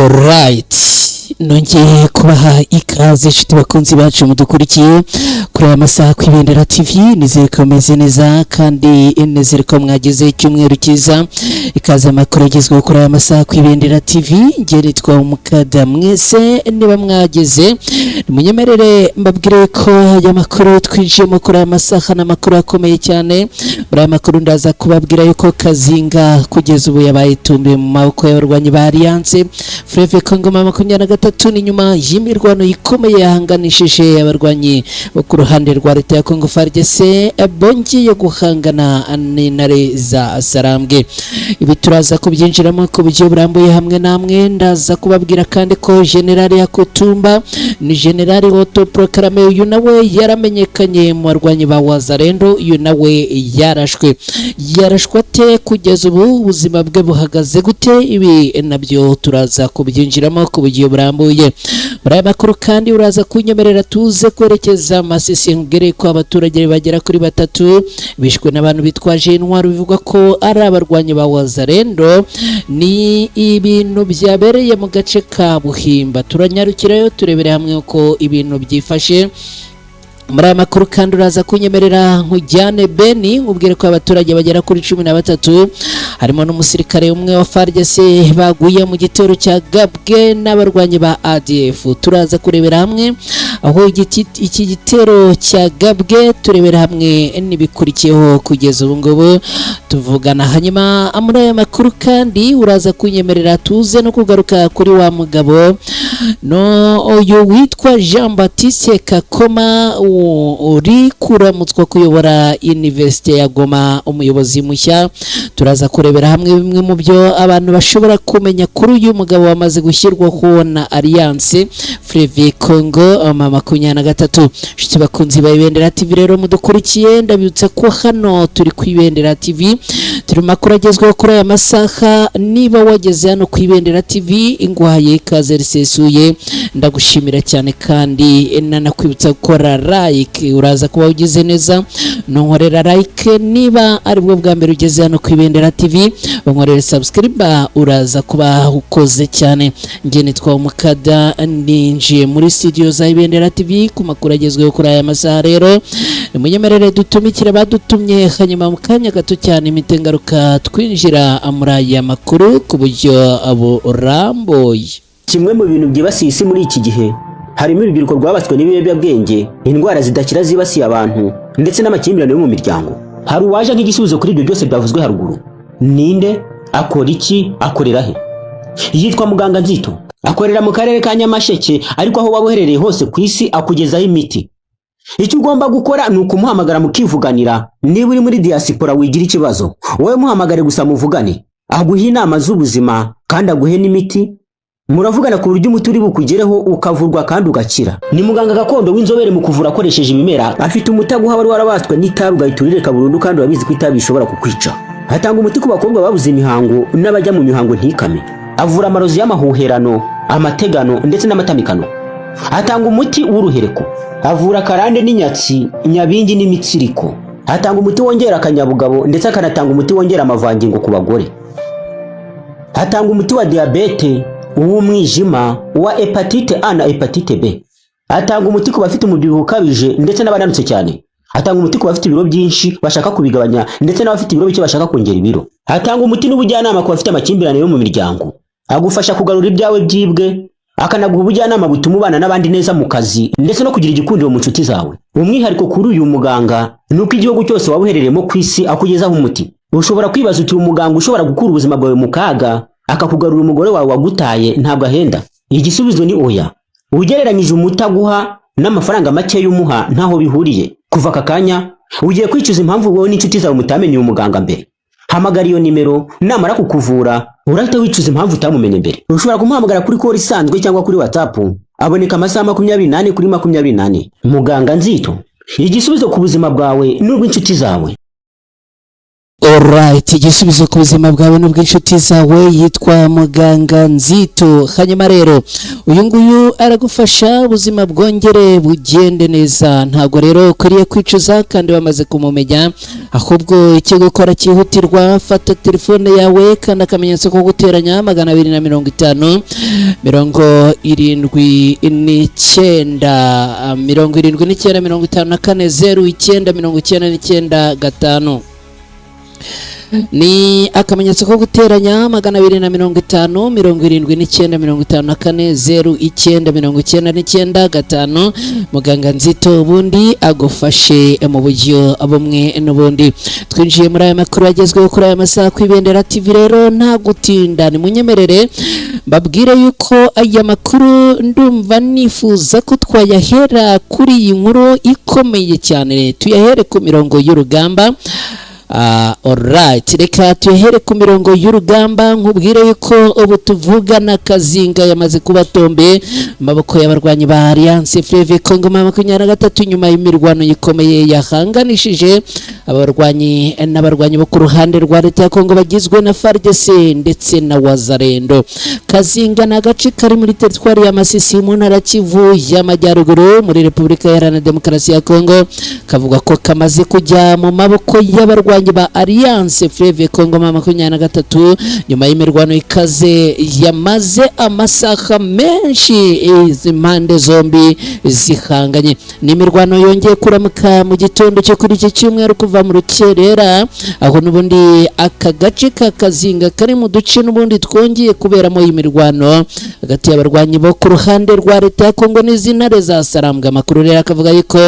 Alright, nongeye kubaha ikaze inshuti bakunzi bacu mudukurikiye kuri aya masaha ku Ibendera TV. Nizere ko meze neza kandi nizere ko mwagize icyumweru cyiza. Ikaze amakuru agezweho kuri aya masaha ku Ibendera TV. Ngeri twa umukada mwese niba mwagize munyemerere mbabwire ko aya makuru twinjiyemo kuri aya masaha n'amakuru akomeye cyane. Muri aya makuru ndaza kubabwira yuko Kazinga kugeza ubu yabaye tumbe mu maboko y'abarwanyi ba Alliance Fleuve Congo 23 ni nyuma y'imirwano ikomeye yahanganishije abarwanyi bo ku ruhande rwa leta ya Congo FARDC bongeye guhangana n'intare za Sarambwe. Ibi turaza kubyinjiramo ku buryo burambuye hamwe namwe. Ndaza kubabwira kandi ko General Yakutumba ni General autoproclamé, uyu nawe yaramenyekanye mu barwanyi ba Wazalendo, uyu nawe yarashwe ate kugeza ubu ubuzima bwe buhagaze gute? Ibi nabyo turaza kubyinjiramo ku buryo burambuye. Muri aya makuru kandi uraza kunyemerera tuze kwerekeza Masisi, ngere ko abaturage bagera kuri 3 bishwe n'abantu bitwaje intwaro bivugwa ko ari abarwanyi ba Wazalendo. Ni ibintu byabereye mu gace ka Buhimba. Turanyarukirayo turebere hamwe uko ibintu byifashe. Muri aya makuru kandi uraza kunyemerera nkujyane Beni nkubwire ko abaturage bagera kuri 13 harimo n'umusirikare umwe wa FARDC baguye mu gitero cya Gabwe n'abarwanyi ba ADF. Turaza kurebera hamwe aho iki gitero cya Gabwe, turebera hamwe n'ibikurikiyeho kugeza ubu ngubu tuvugana. Hanyuma muri aya makuru kandi uraza kunyemerera tuze no kugaruka kuri wa mugabo uyu witwa Jean Baptiste Kakoma uri kuramutswa kuyobora Université ya Goma, umuyobozi mushya. Turaza kurebera hamwe bimwe mu byo abantu bashobora kumenya kuri uyu mugabo wamaze gushyirwaho na Alliance Fleuve Congo 23. Shiti bakunzi ba Ibendera TV rero mudukurikiye, ndabibutsa ko hano turi ku Ibendera TV, turi makuru agezweho kuri aya masaha. Niba wageze hano ku Ibendera TV ingwaye ikaze risesuye, ndagushimira cyane kandi nanakwibutsa gukora like. Uraza kuba ugize neza nonkorera like niba ari bwo bwa mbere ugeze hano ku Ibendera TV, bankorera subscribe uraza kuba ukoze cyane. Nge nitwa umukada ninjiye muri studio za Ibendera TV ku makuru agezweho kuri aya masaha. Rero munyemerere dutumikira badutumye, hanyuma mu kanya gato cyane imitengaruka twinjira muri aya makuru ku buryo abo ramboye. Kimwe mu bintu byibasiye isi muri iki gihe harimo urubyiruko rwabatswe n'ibiyobyabwenge, indwara zidakira zibasiye abantu ndetse n'amakimbirane yo mu miryango. Hari uwaje nk'igisubizo kuri ibyo byose byavuzwe haruguru. Ninde? Akora iki? Akorera he? Yitwa Muganga Nzito, akorera mu karere ka Nyamasheke, ariko aho waboherereye hose ku isi akugezaho imiti. Icyo ugomba gukora ni ukumuhamagara mukivuganira. Niba uri muri diaspora wigira ikibazo, wowe muhamagare gusa muvugane, aguhe inama z'ubuzima kandi aguhe n'imiti. Muravugana ku buryo umuti uri bukugereho ukavurwa kandi ugakira. Ni muganga gakondo w'inzobere mu kuvura akoresheje ibimera. Afite umuti aguha wari warabaswe n'itabi ugahita burundu kandi urabizi ko itabi bishobora kukwica. Hatanga umuti ku bakobwa babuze imihango n'abajya mu mihango ntikame. Avura amarozi y'amahuherano, amategano ndetse n'amatamikano. Hatanga umuti w'uruhereko. Avura karande n'inyatsi, nyabingi n'imitsiriko. Hatanga umuti wongera akanyabugabo ndetse akanatanga umuti wongera amavangingo ku bagore. Hatanga umuti wa diabete, uw'umwijima, wa hepatite A na hepatite B. Atanga umuti ku bafite umubyibuho ukabije ndetse n'abananutse cyane. Atanga umuti ku bafite ibiro byinshi bashaka kubigabanya ndetse n'abafite ibiro bike bashaka kongera ibiro. Atanga umuti n'ubujyanama ku bafite amakimbirane yo mu miryango. Agufasha kugarura ibyawe byibwe, akanaguha ubujyanama butuma ubana n'abandi neza mu kazi ndetse no kugira igikundiro mu nshuti zawe. Umwihariko kuri uyu muganga nuko igihugu cyose wabuherereyemo ku isi akugezaho umuti. Ushobora kwibaza uti umuganga ushobora gukura ubuzima bwawe mu kaga akakugarura umugore wawe wagutaye ntabwo ahenda? Igisubizo ni oya. Ugereranyije umuti aguha n'amafaranga make y'umuha ntaho bihuriye. Kuva aka kanya ugiye kwicuza impamvu wowe n'inshuti zawe mutamenye uyu muganga mbere. Hamagara iyo nimero, namara kukuvura urahita wicuza impamvu utamumenye mbere. Ushobora kumuhamagara kuri call isanzwe cyangwa kuri WhatsApp. Aboneka amasaha 24 kuri 24. Muganga Nzito, igisubizo ku buzima bwawe n'ubw'inshuti zawe. Alright, igisubizo ku buzima bwawe n'ubw'inshuti zawe yitwa Muganga Nzito. Hanyuma rero uyu nguyu aragufasha ubuzima bwongere bugende neza. Ntabwo rero ukwiriye kwicuza kandi bamaze kumumenya, ahubwo icyo gukora cyihutirwa, fata telefone yawe kandi akamenyetso ko guteranya 250 79 5 ni akamenyetso ko guteranya 250 79 Muganga Nzito ubundi agufashe mu buryo bumwe n'ubundi. Twinjiye muri aya makuru agezweho kuri aya masaha ku Ibendera TV. Rero nta gutinda, ni munyemerere mbabwire yuko aya makuru ndumva nifuza ko twayahera kuri iyi nkuru ikomeye cyane, tuyahere ku mirongo y'urugamba. Alright, reka tuhere ku mirongo y'urugamba. Nkubwire yuko ubu tuvugana Kazinga yamaze kuba tombe maboko y'abarwanyi ba Alliance Fleuve Congo 23 nyuma y'imirwano ikomeye yahanganishije abarwanyi n'abarwanyi bo ku ruhande rwa leta ya Congo bagizwe na FARDC ndetse na Wazalendo. Kazinga na gace kari muri territoire ya Masisi mu ntara Kivu y'Amajyaruguru muri Repubulika Iharanira Demokarasi ya Congo, kavuga ko kamaze kujya mu maboko y'abarwanyi ba Alliance Fleuve Congo 23 nyuma y'imirwano ikaze yamaze amasaha menshi izi mpande zombi zihanganye. Ni imirwano yongeye kuramuka mu gitondo cyo kuri iki cyumweru kuva mu rukerera, aho n'ubundi aka gace ka Kazinga kari mu duce n'ubundi twongeye kuberamo imirwano hagati y'abarwanyi bo ku ruhande rwa leta ya Congo n'izintare za Sarambwe. Amakuru rero akavuga yuko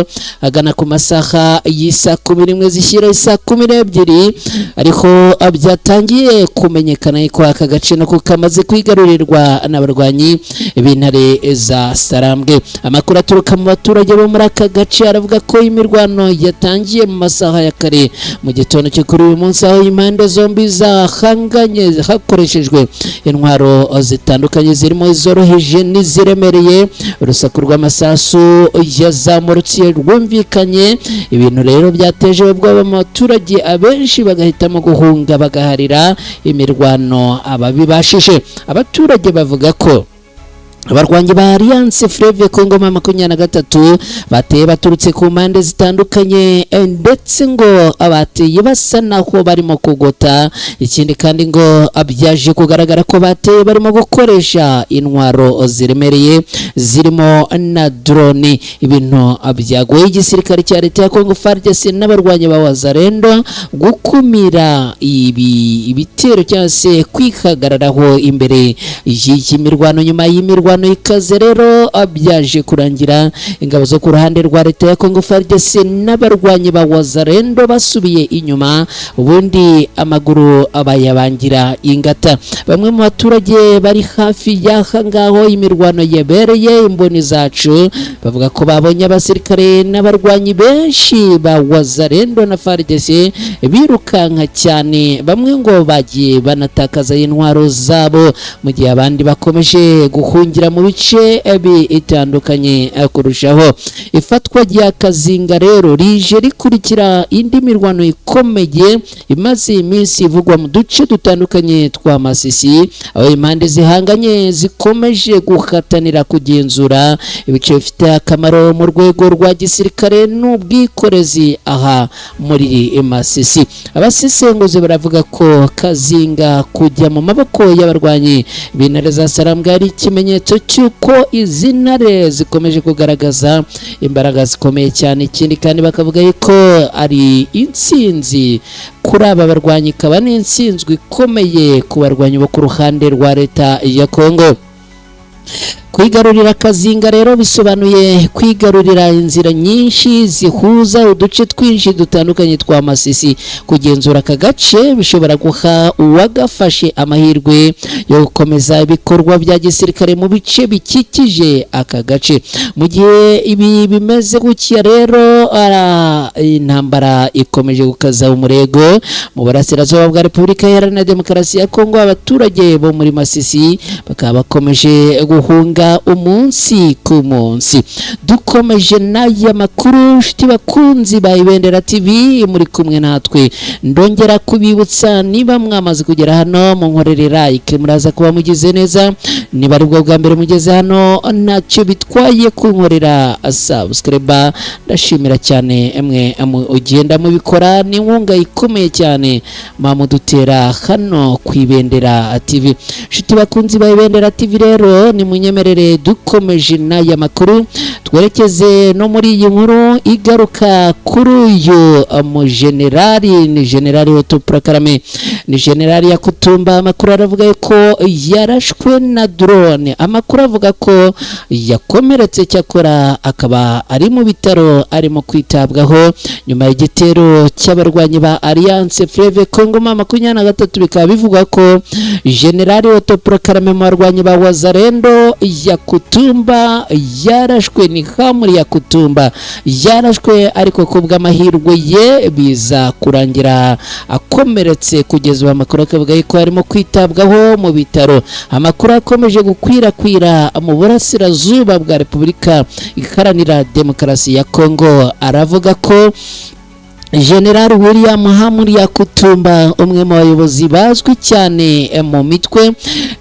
agana ku masaha y'isa 11 zishyira isa 12 ariko byatangiye kumenyekana ko aka gace nako kamaze kwigarurirwa n'abarwanyi b'intare za Sarambwe. Amakuru aturuka mu baturage bo muri aka gace aravuga ko imirwano yatangiye mu masaha ya kare mu gitondo cyo kuri uyu munsi, aho impande zombi zahanganye hakoreshejwe intwaro zitandukanye zirimo izoroheje n'iziremereye. Urusaku rw'amasasu yazamurutse rwumvikanye, ibintu rero byateje ubwoba mu baturage abenshi bagahitamo guhunga bagaharira imirwano ababibashije. Abaturage bavuga ko abarwanyi ba Alliance Fleuve Congo 23 bateye baturutse ku mpande zitandukanye ndetse ngo abateye basa naho barimo kugota. Ikindi kandi ngo abyaje kugaragara ko bateye barimo gukoresha intwaro ziremereye zirimo na drone. Ibintu byagoye igisirikare cya leta ya Congo FARDC n'abarwanyi ba Wazalendo gukumira ibitero cyangwa se kwihagararaho imbere y'imirwano. Nyuma y'imirwano ikaze rero byaje kurangira ingabo zo ku ruhande rwa leta ya Congo FARDC n'abarwanyi ba Wazalendo basubiye inyuma, ubundi amaguru abayabangira ingata. Bamwe mu baturage bari hafi y'aha ngaho imirwano yabereye, imboni zacu bavuga ko babonye abasirikare n'abarwanyi benshi ba Wazalendo na FARDC birukanka cyane, bamwe ngo bagiye banatakaza intwaro zabo, mu gihe abandi bakomeje guhungira mu bice bitandukanye kurushaho. Ifatwa rya Kazinga rero rije rikurikira indi mirwano ikomeye imaze iminsi ivugwa mu duce dutandukanye twa Masisi, aho impande zihanganye zikomeje guhatanira kugenzura ibice bifite akamaro mu rwego rwa gisirikare n'ubwikorezi aha muri Masisi. Abasesenguzi baravuga ko Kazinga kujya mu maboko y'abarwanyi b'intare za Sarambwe ari ikimenyetso cy'uko izi ntare zikomeje kugaragaza imbaraga zikomeye cyane. Ikindi kandi bakavuga yuko ari intsinzi kuri aba barwanyi, ikaba n'intsinzwi ikomeye ku barwanyi bo ku ruhande rwa leta ya Congo. Kwigarurira Kazinga rero bisobanuye kwigarurira inzira nyinshi zihuza uduce twinshi dutandukanye twa Masisi. Kugenzura aka gace bishobora guha uwagafashe amahirwe yo gukomeza ibikorwa bya gisirikare mu bice bikikije aka gace. Mu gihe ibi bimeze gutya rero, intambara ikomeje gukaza umurego mu burasirazuba bwa Repubulika Iharanira Demokarasi ya Congo. Abaturage bo muri Masisi bakaba bakomeje guhunga bivuga umunsi ku munsi. Dukomeje n'aya makuru nshuti bakunzi ba Ibendera TV muri kumwe natwe, ndongera kubibutsa niba mwamaze kugera hano mu nkorere like muraza kuba mugize neza, niba ari bwo bwa mbere mugeze hano ntacyo bitwaye kunkorera subscribe. Ndashimira cyane emwe ugenda mubikora, ni inkunga ikomeye cyane mamudutera hano ku Ibendera TV. Nshuti bakunzi ba Ibendera TV rero ni munyemerere dukomeje n'aya makuru twerekeze no muri iyi nkuru igaruka kuri uyu umujenerali, ni generali Otto Kagame, ni generali Yakutumba. Amakuru aravuga ko yarashwe na drone, amakuru avuga ko yakomeretse cyakora akaba ari mu bitaro arimo kwitabwaho nyuma y'igitero cy'abarwanyi ba Alliance Fleuve Congo 23. Bikaba bivugwa ko generali Otto Kagame mu barwanyi ba Wazalendo Yakutumba yarashwe, ni Hamuri Yakutumba yarashwe, ariko kubw'amahirwe ye biza kurangira akomeretse kugeza amakuru akavuga ko arimo kwitabwaho mu bitaro. Amakuru akomeje gukwirakwira mu burasirazuba bwa Repubulika Iharanira Demokarasi ya Kongo aravuga ko General William Hamuri Yakutumba, umwe mu bayobozi bazwi cyane mu mitwe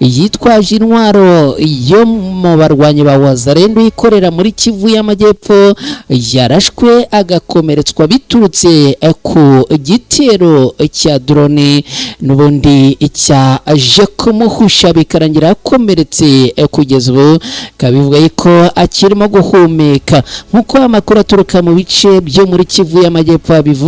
yitwaje intwaro yo mu barwanyi ba Wazalendo ikorera muri Kivu y'Amajyepfo, yarashwe agakomeretswa biturutse ku gitero cya drone n'ubundi cyaje kumuhusha bikarangira akomeretse kugeza ubu. Kabivuga ko akirimo guhumeka, nk'uko amakuru aturuka mu bice byo muri Kivu y'Amajyepfo bivuga.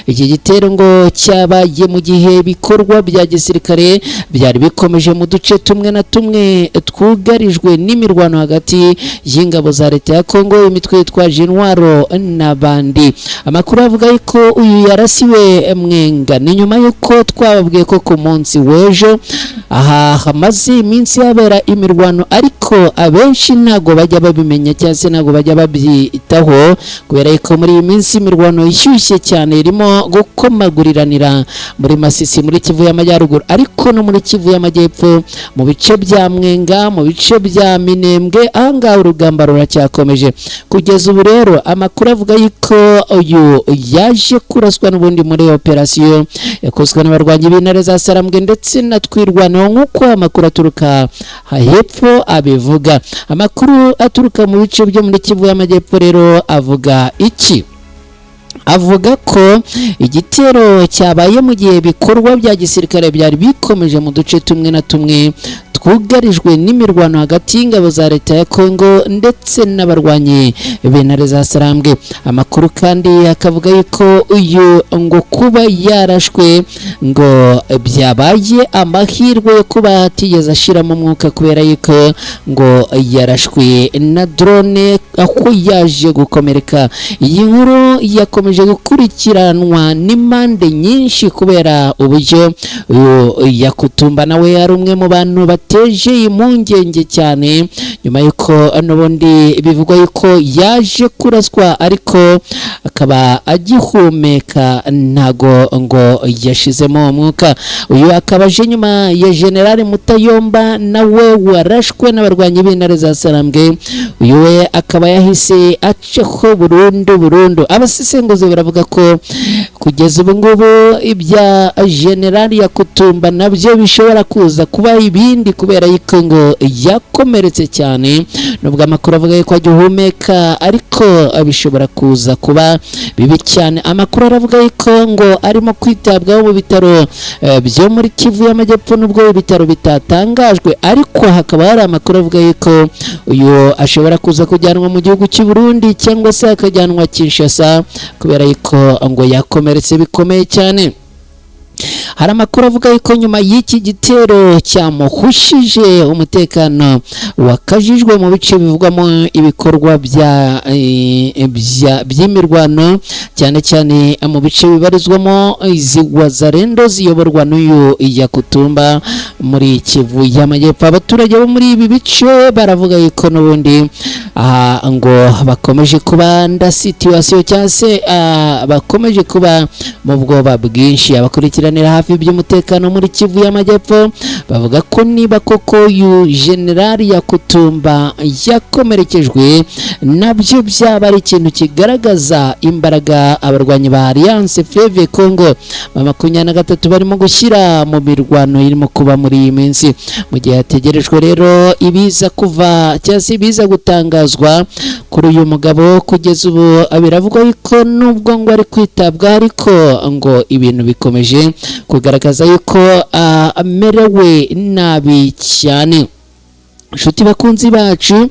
Iki gitero ngo cyabaye mu gihe bikorwa bya gisirikare byari bikomeje mu duce tumwe na tumwe twugarijwe n'imirwano hagati y'ingabo za leta ya Kongo, imitwe yitwaje intwaro n'abandi. Amakuru avuga ko uyu yarasiwe Mwenga ni nyuma y'uko twababwiye ko ku munsi w'ejo aha hamaze iminsi habera imirwano, ariko abenshi ntago bajya babimenya cyangwa se ntago bajya babyitaho, kubera ko muri iyi minsi imirwano ishyushye cyane irimo gukomaguriranira muri Masisi muri Kivu y'Amajyaruguru, ariko no muri Kivu y'Amajyepfo mu bice bya Mwenga, mu bice bya Minembwe. Ahangaha urugamba ruracyakomeje kugeza ubu. Rero amakuru avuga ko uyu yaje kuraswa n'ubundi muri operasiyo yakozwe n'abarwanyi b'intare za Sarambwe ndetse na Twirwanaho, nk'uko amakuru aturuka hepfo abivuga. Amakuru aturuka mu bice byo muri Kivu y'Amajyepfo rero avuga iki? Avuga ko igitero cyabaye mu gihe bikorwa bya gisirikare byari bikomeje mu duce tumwe na tumwe twugarijwe n'imirwano hagati y'ingabo za leta ya Kongo ndetse n'abarwanyi b'intare za Sarambwe. Amakuru kandi akavuga ko uyu ngo kuba yarashwe ngo byabaye amahirwe yo kuba atigeze ashiramo umwuka, kubera yuko ngo yarashwe na drone aho yaje gukomereka. Iyi nkuru yakomeje gukurikiranwa n'impande nyinshi kubera uburyo Yakutumba nawe ari umwe mu bantu bateje impungenge cyane nyuma y'uko n'ubundi bivugwa yuko yaje kuraswa ariko akaba agihumeka, ntago ngo yashizemo umwuka. Uyu akaba aje nyuma ya General Mutayomba nawe warashwe n'abarwanyi b'intare za Sarambwe. Uyu we akaba yahise acaho burundu. Abasesenguzi baravuga ko kugeza ubu ngubu ibya General Yakutumba nabyo bishobora kuza kuba ibindi, kubera yuko ngo yakomeretse cyane, nubwo amakuru avuga ko agihumeka ariko bishobora kuza kuba bibi cyane. Amakuru aravuga ko ngo arimo kwitabwaho mu bitaro byo muri Kivu y'Amajyepfo, nubwo ibitaro bitatangajwe, ariko hakaba hari amakuru avuga ko uyu ashobora kuza kujyanwa mu gihugu cy'u Burundi cyangwa se akajyanwa Kinshasa, kubera ko ngo yakomeretse bikomeye cyane. Hari amakuru avuga ko nyuma y'iki gitero cyamuhushije umutekano wakajijwe mu bice bivugwamo ibikorwa by'imirwano, cyane cyane mu bice bibarizwamo izi Wazalendo ziyoborwa n'uyu Yakutumba muri Kivu y'Amajyepfo. Abaturage bo muri ibi bice baravuga ko n'ubundi ngo bakomeje kuba nda situation cyangwa se bakomeje kuba mu bwoba bwinshi. Abakurikiranira hafi hafi by'umutekano muri Kivu y'Amajyepfo bavuga ko niba koko uyu generali Yakutumba yakomerekejwe nabyo byaba ari ikintu kigaragaza imbaraga abarwanyi ba Alliance Fleuve Congo M23 barimo gushyira mu mirwano irimo kuba muri iyi minsi. Mu gihe hategerejwe rero ibiza kuva cyangwa ibiza gutangazwa kuri uyu mugabo, kugeza ubu biravugwa ko nubwo ngo ari kwitabwaho ariko ngo ibintu bikomeje kugaragaza yuko amerewe nabi cyane. Nshuti bakunzi bacu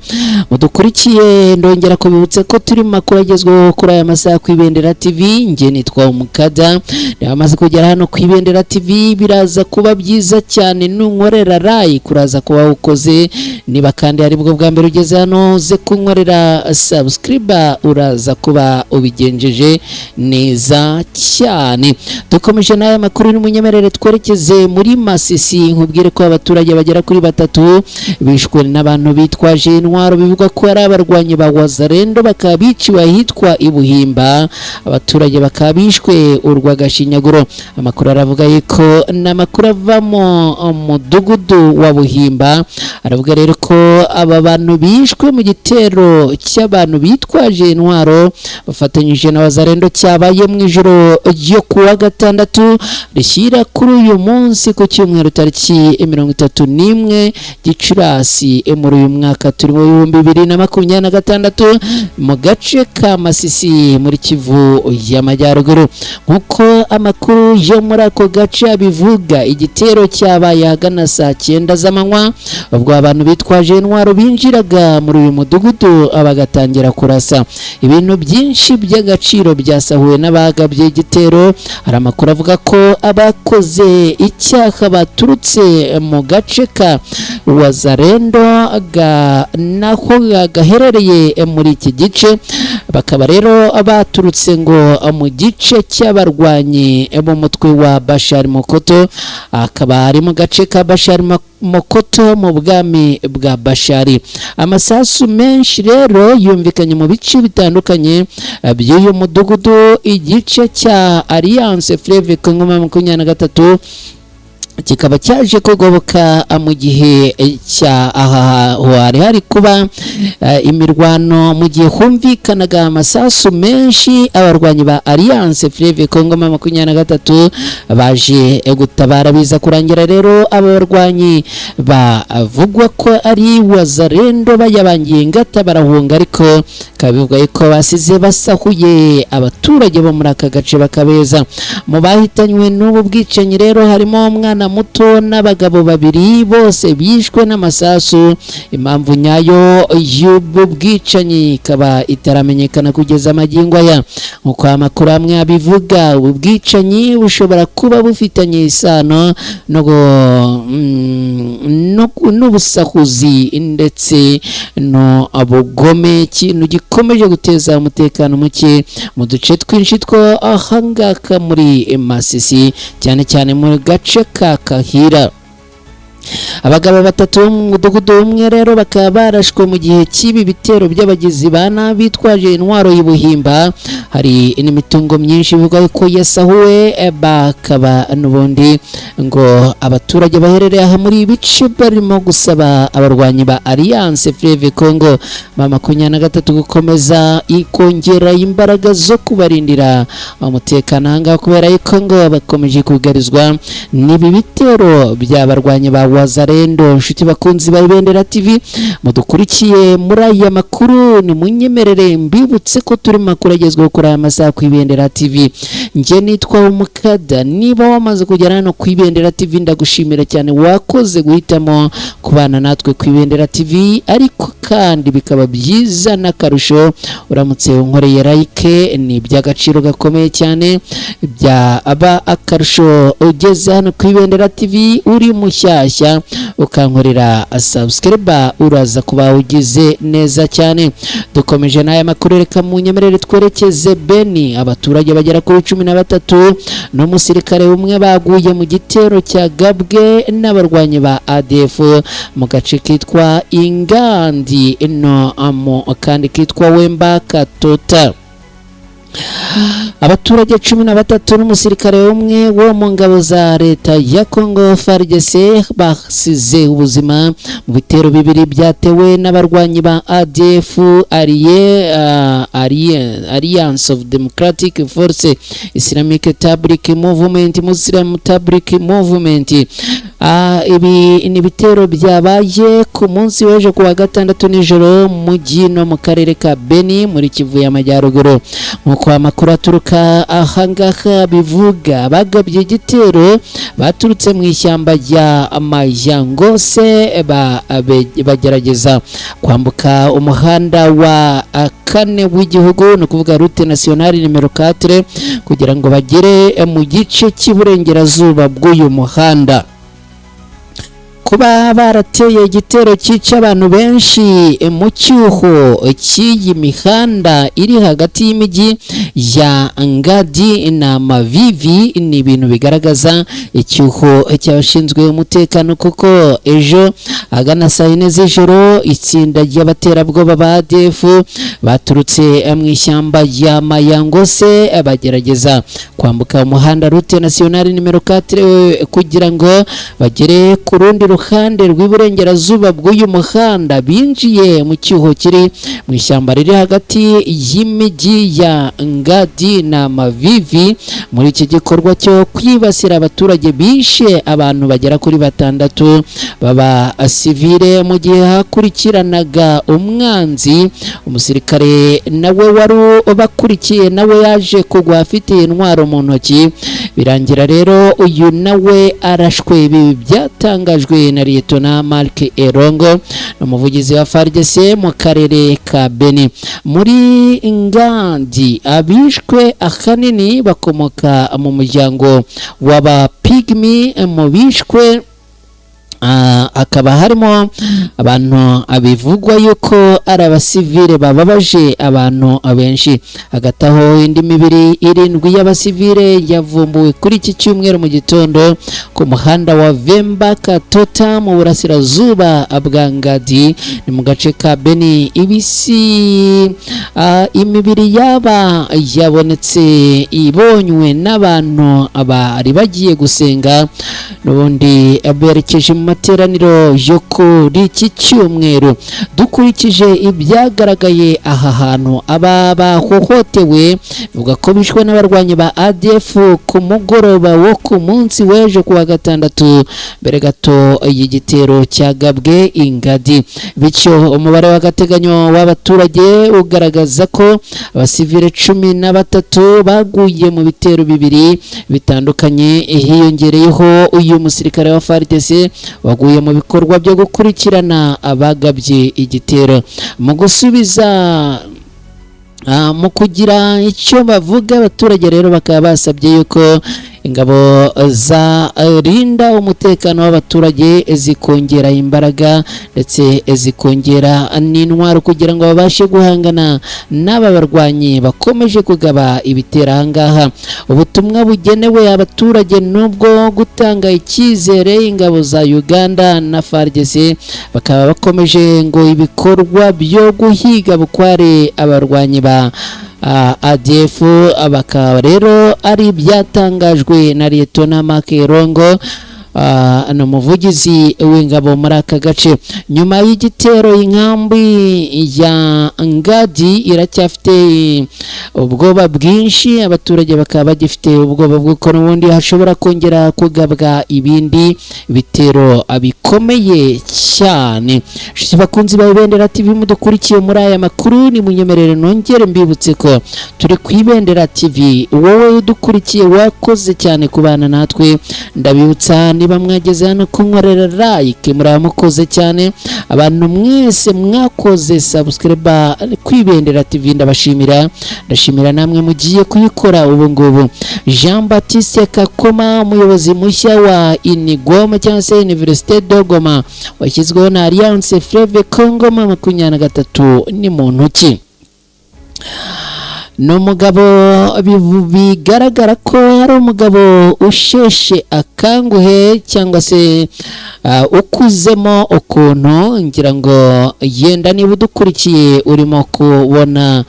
mudukurikiye, ndongera kubibutsa ko turi makuru agezweho kuri aya masaha ku Ibendera TV. Nge nitwa Umukada, yamaze kugera hano ku Ibendera TV, biraza kuba byiza cyane nunkorera like kuraza kuba ukoze. Niba kandi ari bwo bwa mbere ugeze hano ze kunkorera subscribe, uraza kuba ubigenjeje neza cyane. Dukomeje n'aya makuru n'umunyemerere twerekeze muri Masisi. Nkubwire ko abaturage bagera kuri 3 bishwe n'abantu bitwaje intwaro, bivuga ko ari abarwanyi ba Wazalendo, bakaba biciwe ahitwa Ibuhimba. Abaturage bakaba bishwe urwagashinyaguro. Amakuru aravuga yuko n'amakuru ava mu mudugudu wa Buhimba, aravuga rero ko aba bantu bishwe mu gitero cy'abantu bitwaje intwaro bafatanyije na Wazalendo cyabaye mu ijoro ryo kuwa gatandatu rishyira kuri uyu munsi ku cyumweru tariki 31 Gicurasi muri uyu mwaka turimo 2026 mu gace ka Masisi muri Kivu y'Amajyaruguru. Nkuko amakuru yo muri ako gace abivuga, igitero cyabaye ahagana saa 9 z'amanywa, ubwo abantu bitwaje intwaro binjiraga muri uyu mudugudu bagatangira kurasa. Ibintu byinshi by'agaciro byasahuwe n'abagabye igitero. Hari amakuru avuga ko abakoze icyaha baturutse mu gace ka Wazalendo naho gaherereye muri iki gice, bakaba rero baturutse ngo mu gice cy'abarwanyi b'umutwe wa Bashar Mokoto, akaba ari mu gace ka Bashar Mokoto mu bwami bwa Bashari. Amasasu menshi rero yumvikanye mu bice bitandukanye by'uyu mudugudu. Igice cya Alliance Fleuve Congo M23 kikaba cyaje kugoboka mu gihe cya hari kuba imirwano, mu gihe humvikanaga amasasu menshi. Abarwanyi ba Alliance Fleuve Congo M23 baje gutabara, biza kurangira rero abarwanyi bavugwa ko ari Wazalendo bayabangiye ingata barahunga, ariko kabivuga ko basize basahuye abaturage bo muri aka gace bakabeza. Mu bahitanywe n'ubu bwicanyi rero harimo umwana muto n'abagabo 2 bose bishwe n'amasasu. Impamvu nyayo y'ubu bwicanyi ikaba itaramenyekana kugeza magingo aya. Nkuko amakuru amwe abivuga, ubu bwicanyi bushobora kuba bufitanye isano n'ubusahuzi ndetse no abugome, ikintu gikomeje guteza umutekano muke mu duce twinshi two ahangaka muri Masisi, cyane cyane mu gace ka Kahira. Abagabo 3 mu mudugudu umwe rero bakaba barashwe mu gihe cy'ibi bitero by'abagizi ba nabi bitwaje intwaro y'Ibuhimba. Hari n'imitungo myinshi bivuga ko yasahuwe, bakaba n'ubundi ngo abaturage baherereye aha muri ibice barimo gusaba abarwanyi ba Alliance Fleuve Congo M23 gukomeza ikongera imbaraga zo kubarindira umutekano hanga, kubera ko ngo bakomeje kugarizwa n'ibi bitero by'abarwanyi ba Wazalendo. Nshuti bakunzi ba Ibendera TV mudukurikiye muri aya makuru, ni munyemerere mbibutse ko turi makuru agezweho kuri aya masaha ku Ibendera TV. Nge nitwa Umukada. Niba wamaze kugera hano ku Ibendera TV ndagushimira cyane, wakoze guhitamo kubana natwe ku Ibendera TV, ariko kandi bikaba byiza n'akarusho uramutse unkoreye like, ni by'agaciro gakomeye cyane. Byaba akarusho ugeze hano ku Ibendera TV uri mushyashya ukankorera subscribe, uraza kuba ugize neza cyane. Dukomeje n'aya makuru, reka munyemerere twerekeze Beni. Abaturage bagera kuri 13 n'umusirikare umwe baguye mu gitero cya gabwe n'abarwanyi ba ADF mu gace kitwa Ingandi no kandi kitwa Wemba Katota. abaturage 13 n'umusirikare umwe wo mu ngabo za leta ya Congo FARDC basize ubuzima mu bitero bibiri byatewe n'abarwanyi ba ADF Alliance of Democratic Force Islamic Republic Movement Muslim Republic Movement. Ibi ni bitero byabaye ku munsi w'ejo kuwa gatandatu nijoro mu gino mu karere ka Beni muri Kivu y'Amajyaruguru. Nkuko amakuru aturuka ahangaha bivuga, bagabye igitero baturutse mu ishyamba rya Mayangose bagerageza kwambuka umuhanda wa kane w'igihugu, no kuvuga route nationale numero 4, kugira ngo bagere mu gice cy'iburengerazuba bw'uyu muhanda. Kuba barateye igitero cyica abantu benshi mu cyuho cy'iyi mihanda iri hagati y'imijyi ya Ngadi na Mavivi ni ibintu bigaragaza icyuho cy'abashinzwe umutekano, kuko ejo agana saa 4 z'ijoro itsinda ry'abaterabwoba ba ADF baturutse mu ishyamba rya Mayangose bagerageza kwambuka umuhanda route nationale numero 4 kugira ngo bagere ku rundi ruhande rw'iburengerazuba bw'uyu muhanda. Binjiye mu cyuho kiri mu ishyamba riri hagati y'imijyi ya Ngadi na Mavivi. Muri iki gikorwa cyo kwibasira abaturage bishe abantu bagera kuri 6 baba civile, mu gihe hakurikiranaga umwanzi. Umusirikare nawe wari bakurikiye nawe yaje kugwa afite intwaro mu ntoki, birangira rero uyu nawe arashwe. Ibi byatangajwe na Lieutenant Mark Erongo, umuvugizi wa FARDC mu karere ka Beni. Muri Ngadi abishwe ahanini bakomoka mu muryango w'aba Pygmy. Mu bishwe akaba harimo abantu abivugwa yuko ari abasivile bababaje abantu abenshi. Hagati aho indi mibiri 7 y'abasivile yavumbuwe kuri iki cyumweru mu gitondo ku muhanda wa Vemba Katota mu burasirazuba bwa Ngadi ni mu gace ka Beni. Imibiri yaba yabonetse ibonywe n'abantu bari bagiye gusenga, n'ubundi berekeje mu materaniro yo kuri iki cyumweru. Dukurikije ibyagaragaye aha hantu, aba bahohotewe bivuga ko bishwe n'abarwanyi ba ADF ku mugoroba wo ku munsi w'ejo kuwa gatandatu mbere gato y'igitero cyagabwe Ingadi. Bityo umubare w'agateganyo w'abaturage ugaragaza ko abasivile 13 baguye mu bitero bibiri bitandukanye, hiyongereyeho uyu musirikare wa FARDC waguye mu bikorwa byo gukurikirana abagabye igitero. Mu gusubiza mu kugira icyo bavuga, abaturage rero bakaba basabye yuko ingabo za rinda umutekano w'abaturage zikongera imbaraga ndetse zikongera n'intwaro kugira ngo babashe guhangana n'aba barwanyi bakomeje kugaba ibitera ahangaha. Ubutumwa bugenewe abaturage nubwo gutanga icyizere ingabo za Uganda na FARDC bakaba bakomeje ngo ibikorwa byo guhiga bukware abarwanyi ba ADF. Bakaba rero ari byatangajwe na Lieutenant Mark Erongo, umuvugizi w'ingabo muri aka gace. Nyuma y'igitero, inkambi ya Ngadi iracyafite ubwoba bwinshi. Abaturage bakaba bagifite ubwoba bw'uko n'ubundi hashobora kongera kugabwa ibindi bitero bikomeye cyane. Bakunzi ba Ibendera TV mudukurikiye muri aya makuru, ni munyemerere nongere mbibutse ko turi ku Ibendera TV. Wowe udukurikiye wakoze cyane kubana natwe, ndabibutsa niba mwageze hano kunkorera like muramukoze cyane. Abantu mwese mwakoze subscribe ku Ibendera TV ndabashimira. Ndashimira namwe mugiye kuyikora ubu ngubu. Jean Baptiste Kakoma, umuyobozi mushya wa Inigoma cyangwa se Université de Goma washyizweho na Alliance Fleuve Congo 23, ni muntu ki? N'umugabo bigaragara ko ari umugabo usheshe akanguhe cyangwa se ukuzemo ukuntu, ngira ngo yenda niba udukurikiye urimo kubona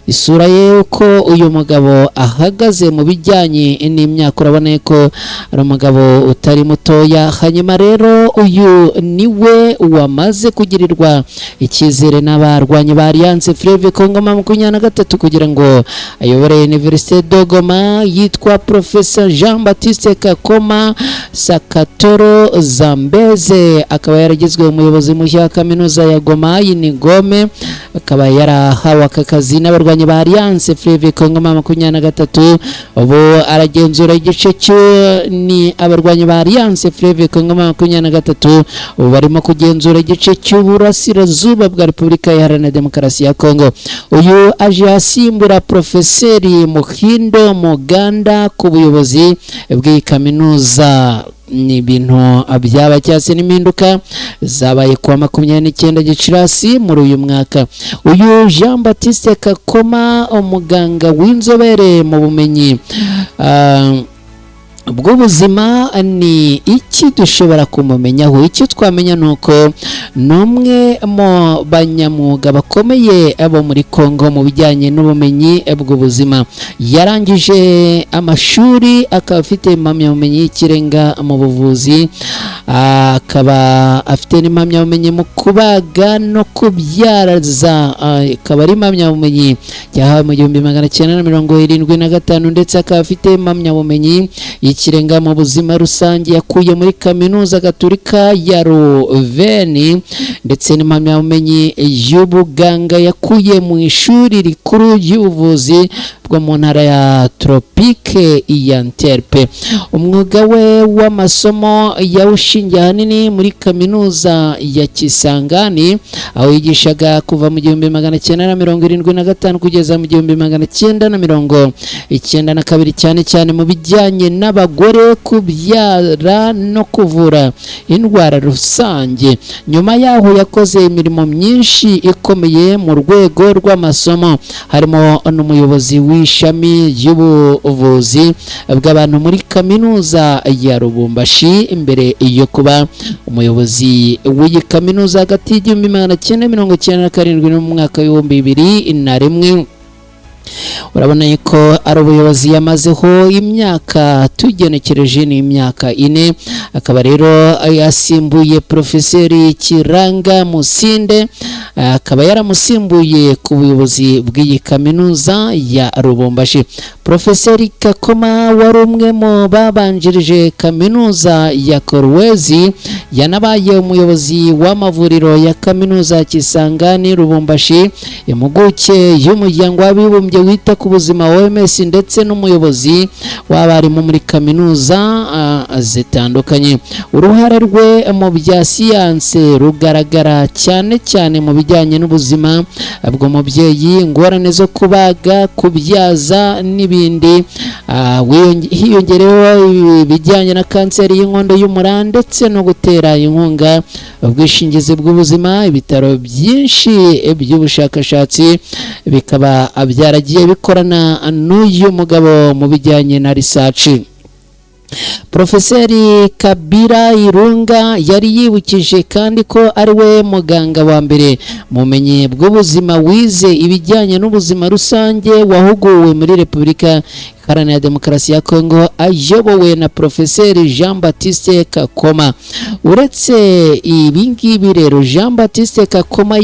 isura ye uko uyu mugabo ahagaze mu bijyanye n'imyaka urabona ko ari umugabo utari mutoya. Hanyuma rero uyu niwe wamaze kugirirwa icyizere n'abarwanyi ba Alliance Fleuve Congo 23 kugira ngo ayobore Université de Goma. Yitwa Professeur Jean-Baptiste Kakoma Sakatoro Zambeze, akaba yaragizwe umuyobozi mushya wa kaminuza ya Goma Unigome, akaba yarahawe aka kazi n'abarwanyi ba Alliance Fleuve Congo 23. ubu aragenzura igice cyo ni abarwanyi ba Alliance Fleuve Congo 23 ubu barimo kugenzura igice cy'uburasirazuba bwa Repubulika Iharanira Demokarasi ya Kongo. Uyu aje asimbura Profeseri Muhindo Muganda ku buyobozi bw'iyi kaminuza. Ni ibintu byaba cyase n'impinduka zabaye kuwa 29 Gicurasi muri uyu mwaka. Uyu Jean Baptiste Kakoma, umuganga w'inzobere mu bumenyi bw'ubuzima, ni iki dushobora kumumenyaho? Icyo twamenya nuko numwe mu banyamwuga bakomeye abo muri Kongo mu bijyanye n'ubumenyi bw'ubuzima. Yarangije amashuri akaba afite impamyabumenyi y'ikirenga mu buvuzi, akaba afite n'impamyabumenyi mu kubaga no kubyaraza, akaba ari impamyabumenyi yahawe mu 1975 ndetse akaba afite impamyabumenyi ikirenga mu buzima rusange yakuye muri kaminuza Gatolika ya Ruveni, ndetse n'impamyabumenyi y'ubuganga yakuye mu ishuri rikuru y'ubuvuzi bwo mu ntara ya Tropique ya Antwerp. Umwuga we w'amasomo yawushingiye ahanini muri kaminuza ya Kisangani, aho yigishaga kuva mu 1975 kugeza mu 1992 cyane cyane mu bijyanye n'abagore, kubyara no kuvura indwara rusange. Nyuma yaho yakoze imirimo myinshi ikomeye mu rwego rw'amasomo, harimo n'umuyobozi w'ishami ry'ubuvuzi bw'abantu muri kaminuza ya Lubumbashi imbere yo kuba umuyobozi w'iyi kaminuza hagati y'1997 n'umwaka w'2001. urabona ko ari ubuyobozi yamazeho imyaka tugenekereje ni imyaka 4. akaba rero yasimbuye Profeseri Kiranga Musinde, akaba yaramusimbuye ku buyobozi bw'iyi kaminuza ya Lubumbashi. Profeseri Kakoma wari umwe mu babanjirije kaminuza ya Kolwezi, yanabaye umuyobozi w'amavuriro ya kaminuza ya Kisangani Lubumbashi, impuguke y'umuryango w'abibumbye wita ku buzima OMS, ndetse n'umuyobozi w'abarimu muri kaminuza zitandukanye. Uruhare rwe mu bya siyanse rugaragara cyane cyane mu bijyanye n'ubuzima bw'umubyeyi, ingorane zo kubaga, kubyaza n'ibindi. Hiyongereho ibijyanye na kanseri y'inkondo y'umura ndetse no gutera inkunga ubwishingizi bw'ubuzima. Ibitaro byinshi by'ubushakashatsi bikaba byaragiye bikorana n'uyu mugabo mu bijyanye na research. Profeseri Kabira Irunga yari yibukije kandi ko ari we muganga wa mbere mu bumenyi bw'ubuzima wize ibijyanye n'ubuzima rusange wahuguwe muri Repubulika Iharanira Demokarasi ya Kongo, ayobowe na Profeseri Jean Baptiste Kakoma. Uretse ibi ngibi rero, Jean Baptiste Kakoma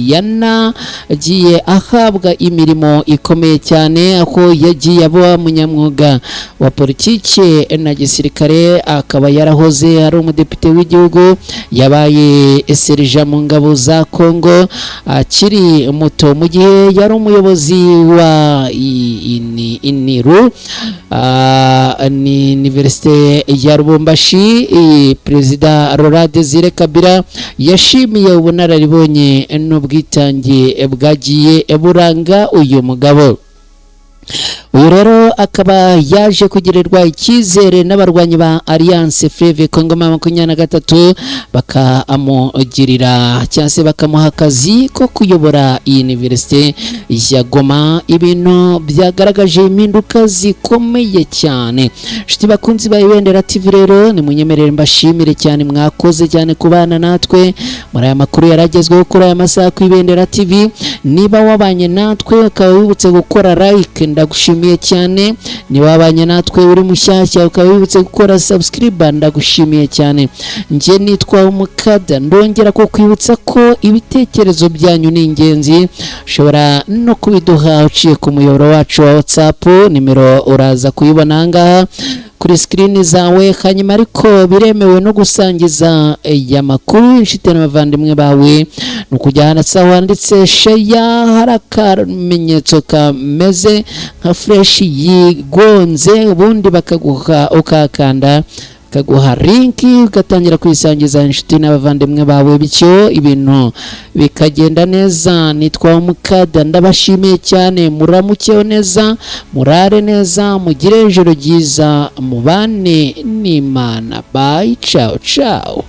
yanagiye ahabwa imirimo ikomeye cyane, aho yagiye aba munyamwuga wa politiki na gisirikare, akaba yarahoze ari umudepite w'igihugu, yabaye serija mu ngabo za Kongo akiri muto, mu gihe yari umuyobozi wa Iniru ni Universite ya Lubumbashi. Perezida Laurent Desire Kabila yashimiye ubunararibonye n'ubwitange bwagiye buranga uyu mugabo. uyu rero akaba yaje kugirirwa icyizere n'abarwanyi ba Alliance Fleuve Congo 23 bakamugirira cyangwa se bakamuha akazi ko kuyobora iyi universite ya Goma. Ibintu byagaragaje impinduka zikomeye cyane. Nshuti bakunzi ba Ibendera TV rero ni munyemerere mbashimire cyane, mwakoze cyane kubana natwe muri aya makuru yaragezweho kuri aya masaha ku Ibendera TV. Niba wabanye natwe ukaba wibutse gukora like, ndagushimiye cyane. Niba wabanye natwe uri mushyashya ukaba wibutse gukora subscribe, ndagushimiye cyane. Nje nitwa Umukada, ndongera ko kwibutsa ko ibitekerezo byanyu ni ingenzi. Ushobora no kubiduha uciye ku muyoboro wacu wa WhatsApp, nimero uraza kuyibona ngaha kuri screen zawe. Hanyuma ariko biremewe no gusangiza ya makuru inshuti n'abavandimwe bawe, nukujya hano wanditse share, hari akamenyetso kameze nka fresh yigonze, ubundi bakaguha ukakanda kaguha linki ugatangira kwisangiza inshuti n'abavandimwe bawe, bityo ibintu bikagenda neza. Nitwa Umukada, ndabashimiye cyane, muramukeho neza, murare neza, mugire ijoro ryiza, mubane n'Imana. Bye, ciao ciao.